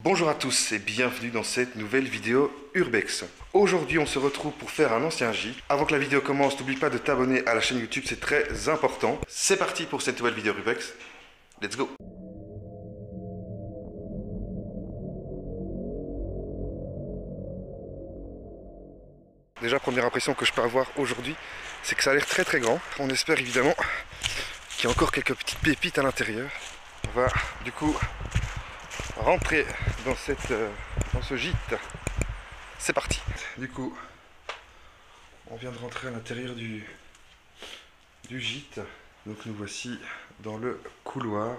Bonjour à tous et bienvenue dans cette nouvelle vidéo Urbex. Aujourd'hui on se retrouve pour faire un ancien gîte. Avant que la vidéo commence, n'oublie pas de t'abonner à la chaîne YouTube, c'est très important. C'est parti pour cette nouvelle vidéo Urbex. Let's go. Déjà, première impression que je peux avoir aujourd'hui, c'est que ça a l'air très grand. On espère évidemment qu'il y a encore quelques petites pépites à l'intérieur. On va du coup rentrer dans ce gîte. C'est parti. Du coup, on vient de rentrer à l'intérieur du gîte. Donc nous voici dans le couloir.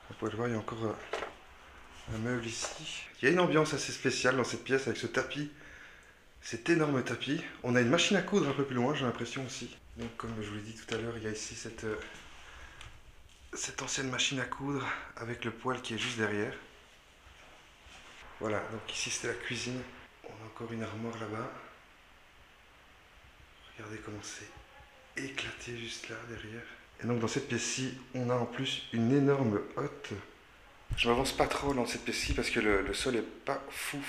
Vous pouvez le voir, il y a encore un meuble ici. Il y a une ambiance assez spéciale dans cette pièce avec ce tapis. Cet énorme tapis. On a une machine à coudre un peu plus loin, j'ai l'impression aussi. Donc comme je vous l'ai dit tout à l'heure, il y a ici cette ancienne machine à coudre avec le poêle qui est juste derrière. Voilà, donc ici c'était la cuisine. On a encore une armoire là-bas. Regardez comment c'est éclaté juste là derrière. Et donc dans cette pièce-ci, on a en plus une énorme hotte. Je m'avance pas trop dans cette pièce-ci parce que le sol est pas fou.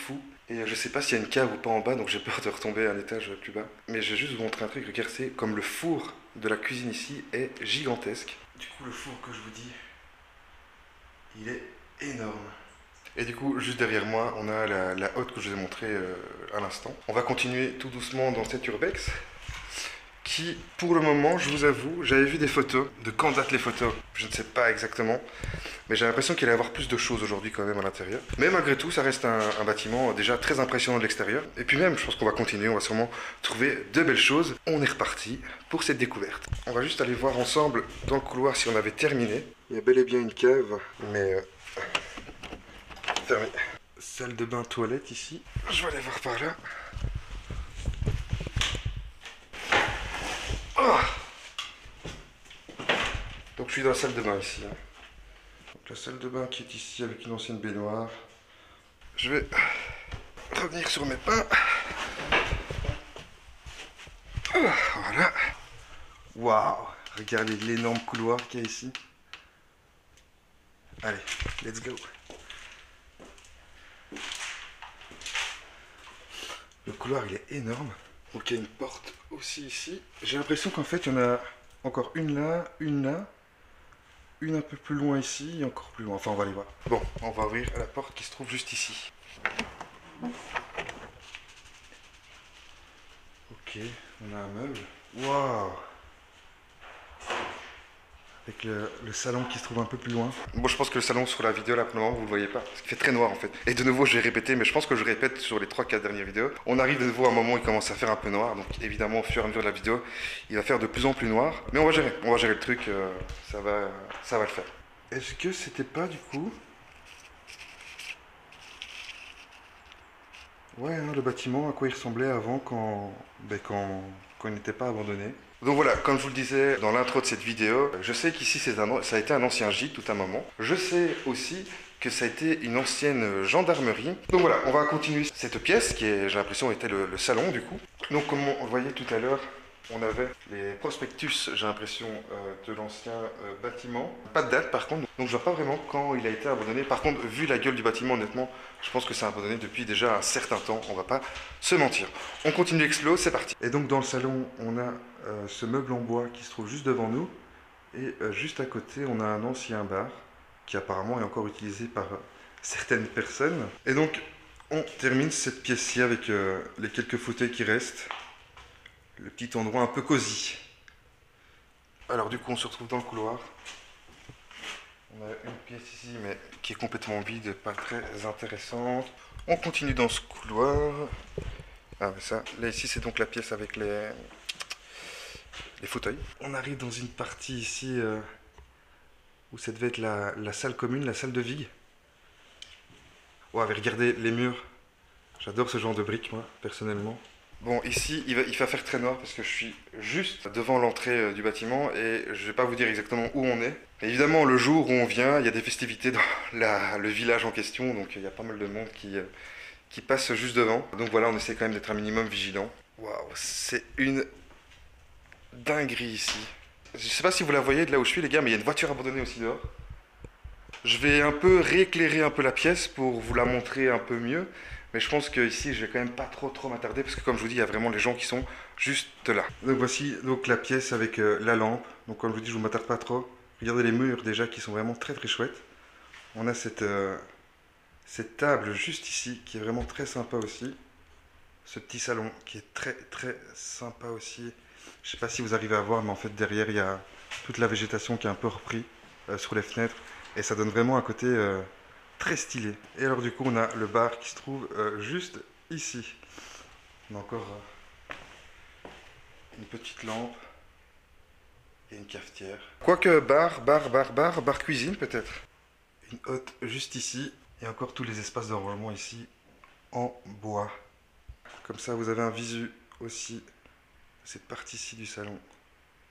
Et je sais pas s'il y a une cave ou pas en bas, donc j'ai peur de retomber un étage plus bas. Mais je vais juste vous montrer un truc, regardez comme le four de la cuisine ici est gigantesque. Du coup le four que je vous dis, il est énorme. Et du coup juste derrière moi, on a la hotte que je vous ai montrée à l'instant. On va continuer tout doucement dans cette urbex. Qui, pour le moment, je vous avoue, j'avais vu des photos. De quand datent les photos? Je ne sais pas exactement. Mais j'ai l'impression qu'il allait y avoir plus de choses aujourd'hui quand même à l'intérieur. Mais malgré tout, ça reste un bâtiment déjà très impressionnant de l'extérieur. Et puis même, je pense qu'on va continuer, on va sûrement trouver de belles choses. On est reparti pour cette découverte. On va juste aller voir ensemble dans le couloir si on avait terminé. Il y a bel et bien une cave, mais fermée. Salle de bain, toilette ici. Je vais aller voir par là. Oh, donc je suis dans la salle de bain ici. Donc la salle de bain qui est ici avec une ancienne baignoire. Je vais revenir sur mes pas. Voilà. Waouh, regardez l'énorme couloir qu'il y a ici. Allez, let's go. Le couloir il est énorme. Donc il y a une porte aussi ici. J'ai l'impression qu'en fait il y en a encore une là, une un peu plus loin ici et encore plus loin. Enfin on va aller voir. Bon, on va ouvrir la porte qui se trouve juste ici. Ok, on a un meuble. Waouh! Avec le salon qui se trouve un peu plus loin. Bon, je pense que le salon sur la vidéo là pour le moment vous le voyez pas parce qu'il fait très noir en fait. Et de nouveau je vais répéter, mais je pense que je répète sur les 3-4 dernières vidéos. On arrive de nouveau à un moment où il commence à faire un peu noir, donc évidemment au fur et à mesure de la vidéo il va faire de plus en plus noir. Mais on va gérer le truc, ça va le faire. Est-ce que c'était pas du coup... Ouais, hein, le bâtiment à quoi il ressemblait avant quand il n'était pas abandonné. Donc voilà, comme je vous le disais dans l'intro de cette vidéo, je sais qu'ici ça a été un ancien gîte tout un moment. Je sais aussi que ça a été une ancienne gendarmerie. Donc voilà, on va continuer cette pièce qui est, j'ai l'impression, était le salon du coup. Donc comme on voyait tout à l'heure, on avait les prospectus, j'ai l'impression, de l'ancien bâtiment. Pas de date par contre, donc je vois pas vraiment quand il a été abandonné. Par contre, vu la gueule du bâtiment, honnêtement, je pense que c'est abandonné depuis déjà un certain temps, on va pas se mentir. On continue l'explo, c'est parti. Et donc dans le salon, on a ce meuble en bois qui se trouve juste devant nous. Et juste à côté, on a un ancien bar qui apparemment est encore utilisé par certaines personnes. Et donc, on termine cette pièce-ci avec les quelques fauteuils qui restent. Le petit endroit un peu cosy. Alors du coup on se retrouve dans le couloir. On a une pièce ici mais qui est complètement vide, pas très intéressante. On continue dans ce couloir. Ah mais ça, là ici c'est donc la pièce avec les fauteuils. On arrive dans une partie ici où ça devait être la salle commune, la salle de Vig. Ouais, regardez les murs. J'adore ce genre de briques moi, personnellement. Bon, ici, il va faire très noir parce que je suis juste devant l'entrée du bâtiment et je vais pas vous dire exactement où on est. Et évidemment, le jour où on vient, il y a des festivités dans le village en question, donc il y a pas mal de monde qui passe juste devant. Donc voilà, on essaie quand même d'être un minimum vigilant. Waouh, c'est une dinguerie ici. Je sais pas si vous la voyez de là où je suis, les gars, mais il y a une voiture abandonnée aussi dehors. Je vais un peu rééclairer un peu la pièce pour vous la montrer un peu mieux. Mais je pense qu'ici, je vais quand même pas trop m'attarder parce que comme je vous dis, il y a vraiment les gens qui sont juste là. Donc voici donc la pièce avec la lampe. Donc comme je vous dis, je vous m'attarde pas trop. Regardez les murs déjà qui sont vraiment très chouettes. On a cette table juste ici qui est vraiment très sympa aussi. Ce petit salon qui est très sympa aussi. Je sais pas si vous arrivez à voir, mais en fait derrière il y a toute la végétation qui est un peu repris sur les fenêtres. Et ça donne vraiment un côté très stylé. Et alors du coup on a le bar qui se trouve juste ici. On a encore une petite lampe et une cafetière. Quoique bar cuisine peut-être. Une hotte juste ici. Et encore tous les espaces de rangement ici en bois. Comme ça vous avez un visu aussi de cette partie-ci du salon.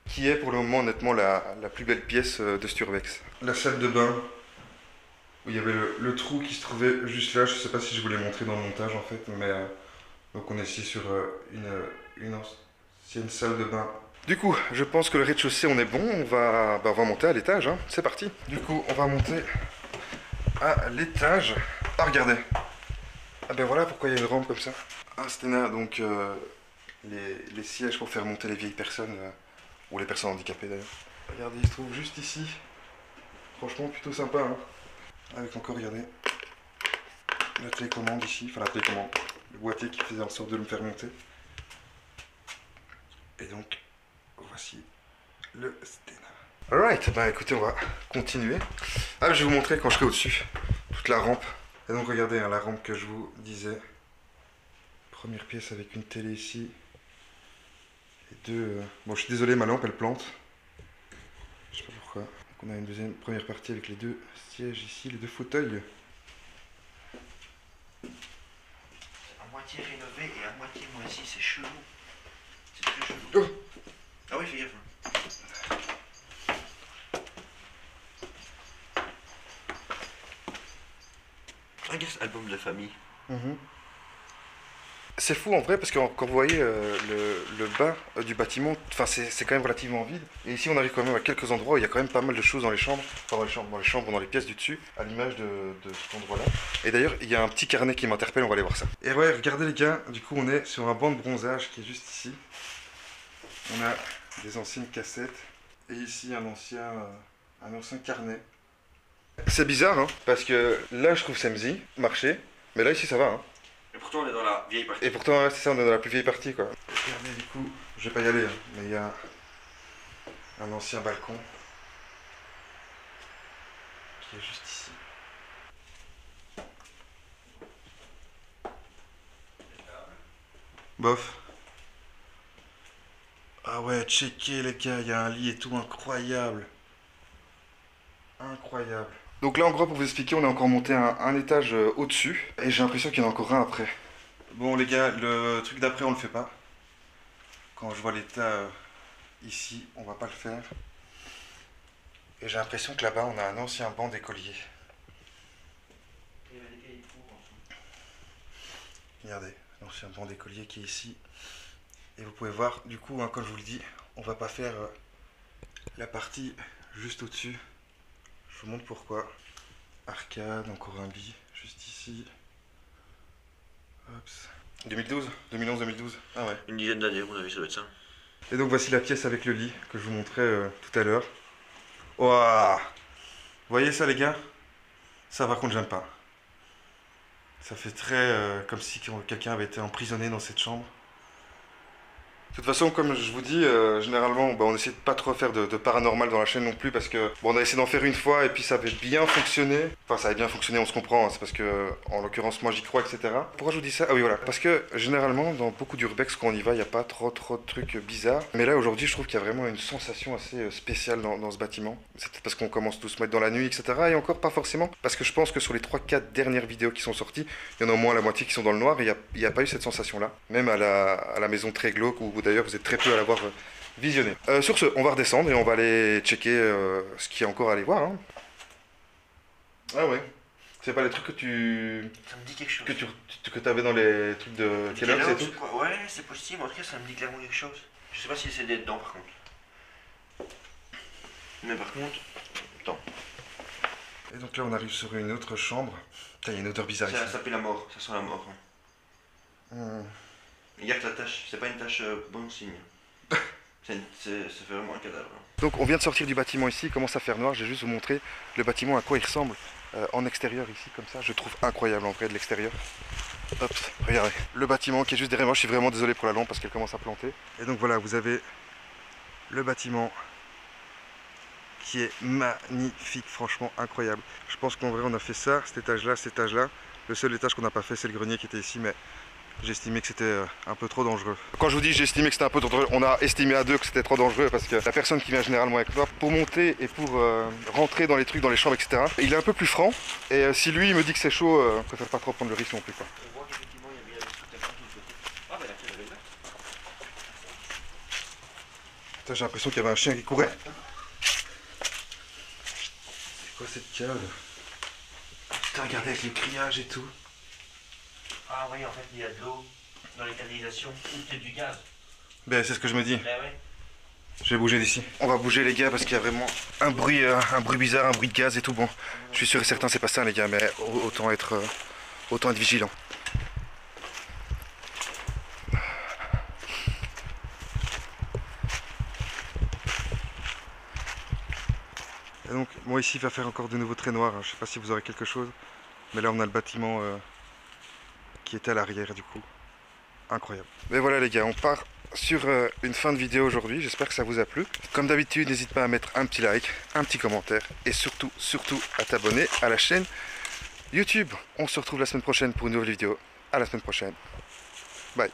Qui est pour le moment honnêtement la plus belle pièce de Sturbex. La salle de bain. Où il y avait le trou qui se trouvait juste là. Je sais pas si je vous l'ai montré dans le montage en fait. Mais donc on est ici sur une ancienne salle de bain. Du coup, je pense que le rez-de-chaussée on est bon. On va monter à l'étage. Hein. C'est parti. Du coup, on va monter à l'étage. Ah regardez. Ah ben voilà pourquoi il y a une rampe comme ça. Ah Stena, donc les sièges pour faire monter les vieilles personnes, ou les personnes handicapées d'ailleurs. Regardez, il se trouve juste ici. Franchement plutôt sympa. Hein. Avec encore, regardez, la télécommande ici, enfin la télécommande, le boîtier qui faisait en sorte de me faire monter. Et donc, voici le Stena. Alright, bah écoutez, on va continuer. Ah, je vais vous montrer quand je serai au-dessus, toute la rampe. Et donc regardez, hein, la rampe que je vous disais. Première pièce avec une télé ici. Et deux... Bon, je suis désolé, ma lampe, elle plante. Je sais pas pourquoi. Donc on a une première partie avec les deux sièges ici, les deux fauteuils. À moitié rénové et à moitié moisi, c'est chelou. C'est très chelou. Oh. Ah oui, fais gaffe. Regarde, album de famille. C'est fou en vrai parce que quand vous voyez le bas du bâtiment, enfin c'est quand même relativement vide. Et ici on arrive quand même à quelques endroits où il y a quand même pas mal de choses dans les chambres, enfin dans les chambres, dans les pièces du dessus, à l'image de cet endroit-là. Et d'ailleurs il y a un petit carnet qui m'interpelle, on va aller voir ça. Et ouais, regardez les gars, du coup on est sur un banc de bronzage qui est juste ici. On a des anciennes cassettes et ici un ancien carnet. C'est bizarre hein, parce que là je trouve Semzi marcher, mais là ici ça va hein. Et pourtant, on est dans la vieille partie. Et pourtant, ouais, c'est ça, on est dans la plus vieille partie, quoi. Regardez, du coup, je vais pas y aller, hein, mais il y a un ancien balcon qui est juste ici. Bof. Ah ouais, checkez les gars, il y a un lit et tout incroyable. Incroyable. Donc là, en gros, pour vous expliquer, on est encore monté un étage au-dessus, et j'ai l'impression qu'il y en a encore un après. Bon les gars, le truc d'après on le fait pas. Quand je vois l'état ici, on va pas le faire. Et j'ai l'impression que là-bas on a un ancien banc d'écolier. Regardez, un ancien banc d'écolier qui est ici. Et vous pouvez voir, du coup, hein, comme je vous le dis, on va pas faire la partie juste au-dessus. Je vous montre pourquoi. Arcade, encore un lit, juste ici. Hops. 2012 2011, 2012. Ah ouais. Une dizaine d'années, à mon avis, ça doit être ça. Et donc voici la pièce avec le lit que je vous montrais tout à l'heure. Waouh! Vous voyez ça les gars? Ça par contre j'aime pas. Ça fait très comme si quelqu'un avait été emprisonné dans cette chambre. De toute façon, comme je vous dis, généralement, on essaie de pas trop faire de paranormal dans la chaîne non plus parce que on a essayé d'en faire une fois et puis ça avait bien fonctionné. Enfin, ça avait bien fonctionné, on se comprend, hein, c'est parce que, en l'occurrence, moi j'y crois, etc. Pourquoi je vous dis ça? Ah oui, voilà. Parce que généralement, dans beaucoup d'urbex, quand on y va, il n'y a pas trop de trucs bizarres. Mais là, aujourd'hui, je trouve qu'il y a vraiment une sensation assez spéciale dans ce bâtiment. C'est peut-être parce qu'on commence tous à se mettre dans la nuit, etc. Et encore pas forcément. Parce que je pense que sur les 3-4 dernières vidéos qui sont sorties, il y en a au moins la moitié qui sont dans le noir et il n'y a pas eu cette sensation-là. Même à la maison très glauque où d'ailleurs vous êtes très peu à l'avoir visionné. Sur ce, on va redescendre et on va aller checker ce qu'il y a encore à aller voir. Hein. Ah ouais. C'est pas les trucs que tu... Ça me dit quelque chose. Que t'avais dans les trucs de Kellogg's et tout? Ouais, c'est possible. En tout cas, ça me dit clairement quelque chose. Je sais pas si c'est dedans par contre. Mais par contre... Attends. Et donc là on arrive sur une autre chambre. Putain, il y a une odeur bizarre ici. Ça pue la mort, ça sent la mort. Regarde la tache, c'est pas une tache bon signe. Ça fait vraiment un cadavre. Donc on vient de sortir du bâtiment ici, il commence à faire noir, je vais juste vous montrer le bâtiment à quoi il ressemble en extérieur ici comme ça, je trouve incroyable en vrai de l'extérieur. Hop, regardez, le bâtiment qui est juste derrière moi, je suis vraiment désolé pour la lampe parce qu'elle commence à planter. Et donc voilà, vous avez le bâtiment qui est magnifique, franchement incroyable. Je pense qu'en vrai on a fait ça, cet étage-là, cet étage-là. Le seul étage qu'on n'a pas fait c'est le grenier qui était ici, mais j'ai estimé que c'était un peu trop dangereux. Quand je vous dis j'ai estimé que c'était un peu trop dangereux, on a estimé à deux que c'était trop dangereux parce que la personne qui vient généralement avec moi pour monter et pour rentrer dans les trucs, dans les chambres, etc. Il est un peu plus franc et si lui il me dit que c'est chaud, je préfère pas trop prendre le risque non plus quoi. On voit qu'effectivement il y a bien des souterrains de tous côtés. Ah bah la pierre elle est là. Putain, j'ai l'impression qu'il y avait un chien qui courait. C'est quoi cette cave? Putain, regardez avec le criage et tout. Ah oui, en fait il y a de l'eau dans les canalisations ou peut-être du gaz. Ben c'est ce que je me dis. Ben ouais. Je vais bouger d'ici. On va bouger les gars parce qu'il y a vraiment un bruit bizarre, un bruit de gaz et tout. Bon, je suis sûr et certain c'est pas ça les gars, mais autant être vigilant. Et donc moi ici il va faire encore de nouveau très noir. Je sais pas si vous aurez quelque chose, mais là on a le bâtiment qui était à l'arrière du coup. Incroyable. Mais voilà les gars, on part sur une fin de vidéo aujourd'hui, j'espère que ça vous a plu. Comme d'habitude, n'hésite pas à mettre un petit like, un petit commentaire et surtout à t'abonner à la chaîne YouTube. On se retrouve la semaine prochaine pour une nouvelle vidéo. À la semaine prochaine.